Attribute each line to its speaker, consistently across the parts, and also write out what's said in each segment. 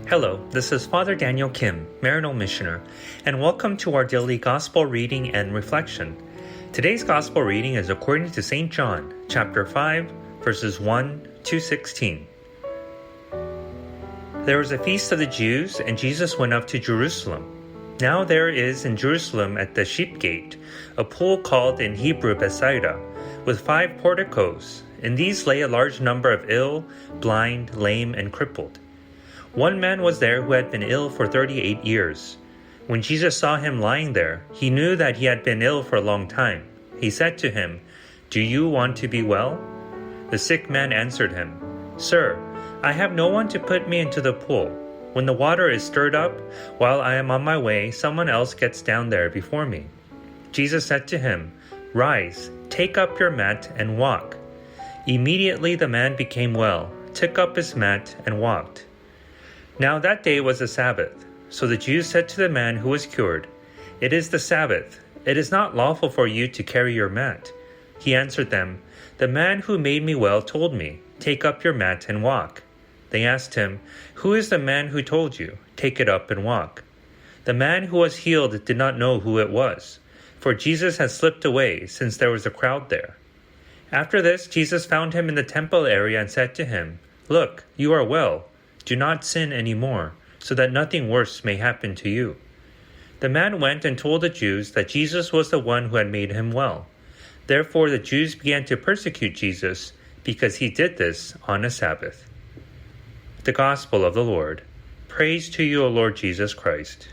Speaker 1: Hello, this is Father Daniel Kim, Maryknoll Missioner, and welcome to our daily Gospel reading and reflection. Today's Gospel reading is according to St. John, chapter 5, verses 1 to 16. There was a feast of the Jews, and Jesus went up to Jerusalem. Now there is in Jerusalem at the sheep gate a pool called in Hebrew Bethsaida, with 5 porticos. In these lay a large number of ill, blind, lame, and crippled. One man was there who had been ill for 38 years. When Jesus saw him lying there, he knew that he had been ill for a long time. He said to him, "Do you want to be well?" The sick man answered him, "Sir, I have no one to put me into the pool. When the water is stirred up, while I am on my way, someone else gets down there before me." Jesus said to him, "Rise, take up your mat and walk." Immediately the man became well, took up his mat and walked. Now that day was the Sabbath. So the Jews said to the man who was cured, "It is the Sabbath. It is not lawful for you to carry your mat." He answered them, "The man who made me well told me, 'Take up your mat and walk.'" They asked him, "Who is the man who told you, 'Take it up and walk'?" The man who was healed did not know who it was, for Jesus had slipped away since there was a crowd there. After this, Jesus found him in the temple area and said to him, "Look, you are well. Do not sin anymore, so that nothing worse may happen to you." The man went and told the Jews that Jesus was the one who had made him well. Therefore the Jews began to persecute Jesus because he did this on a Sabbath. The Gospel of the Lord. Praise to you, O Lord Jesus Christ.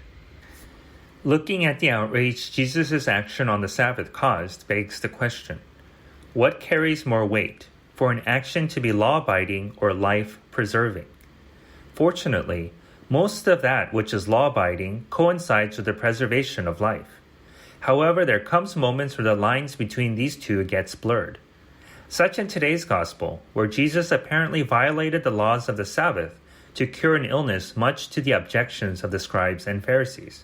Speaker 1: Looking at the outrage Jesus' action on the Sabbath caused begs the question, what carries more weight, for an action to be law-abiding or life-preserving? Fortunately, most of that which is law-abiding coincides with the preservation of life. However, there comes moments where the lines between these two gets blurred. Such in today's Gospel, where Jesus apparently violated the laws of the Sabbath to cure an illness much to the objections of the scribes and Pharisees.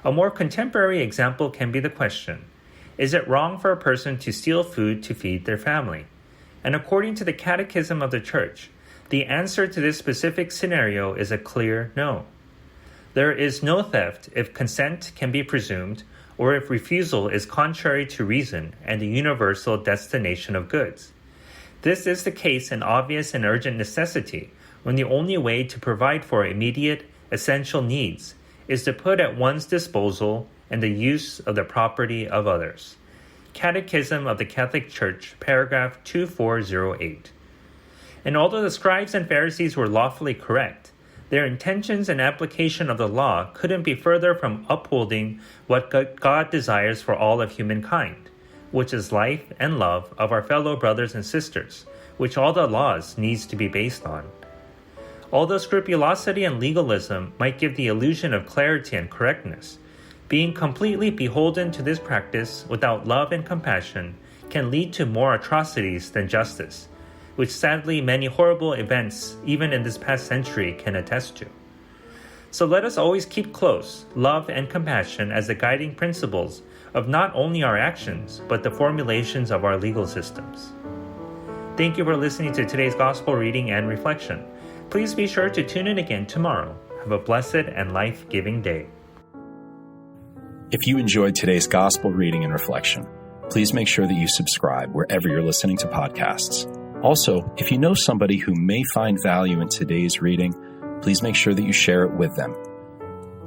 Speaker 1: A more contemporary example can be the question, is it wrong for a person to steal food to feed their family? And according to the Catechism of the Church, the answer to this specific scenario is a clear no. There is no theft if consent can be presumed or if refusal is contrary to reason and the universal destination of goods. This is the case in obvious and urgent necessity when the only way to provide for immediate, essential needs is to put at one's disposal and the use of the property of others. Catechism of the Catholic Church, paragraph 2408. And although the scribes and Pharisees were lawfully correct, their intentions and application of the law couldn't be further from upholding what God desires for all of humankind, which is life and love of our fellow brothers and sisters, which all the laws needs to be based on. Although scrupulosity and legalism might give the illusion of clarity and correctness, being completely beholden to this practice without love and compassion can lead to more atrocities than justice, which sadly many horrible events, even in this past century, can attest to. So let us always keep close love and compassion as the guiding principles of not only our actions, but the formulations of our legal systems. Thank you for listening to today's Gospel reading and reflection. Please be sure to tune in again tomorrow. Have a blessed and life-giving day.
Speaker 2: If you enjoyed today's Gospel reading and reflection, please make sure that you subscribe wherever you're listening to podcasts. Also, if you know somebody who may find value in today's reading, please make sure that you share it with them.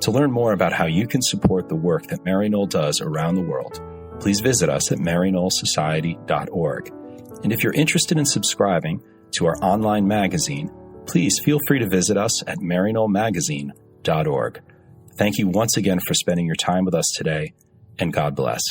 Speaker 2: To learn more about how you can support the work that Maryknoll does around the world, please visit us at maryknollsociety.org. And if you're interested in subscribing to our online magazine, please feel free to visit us at maryknollmagazine.org. Thank you once again for spending your time with us today, and God bless.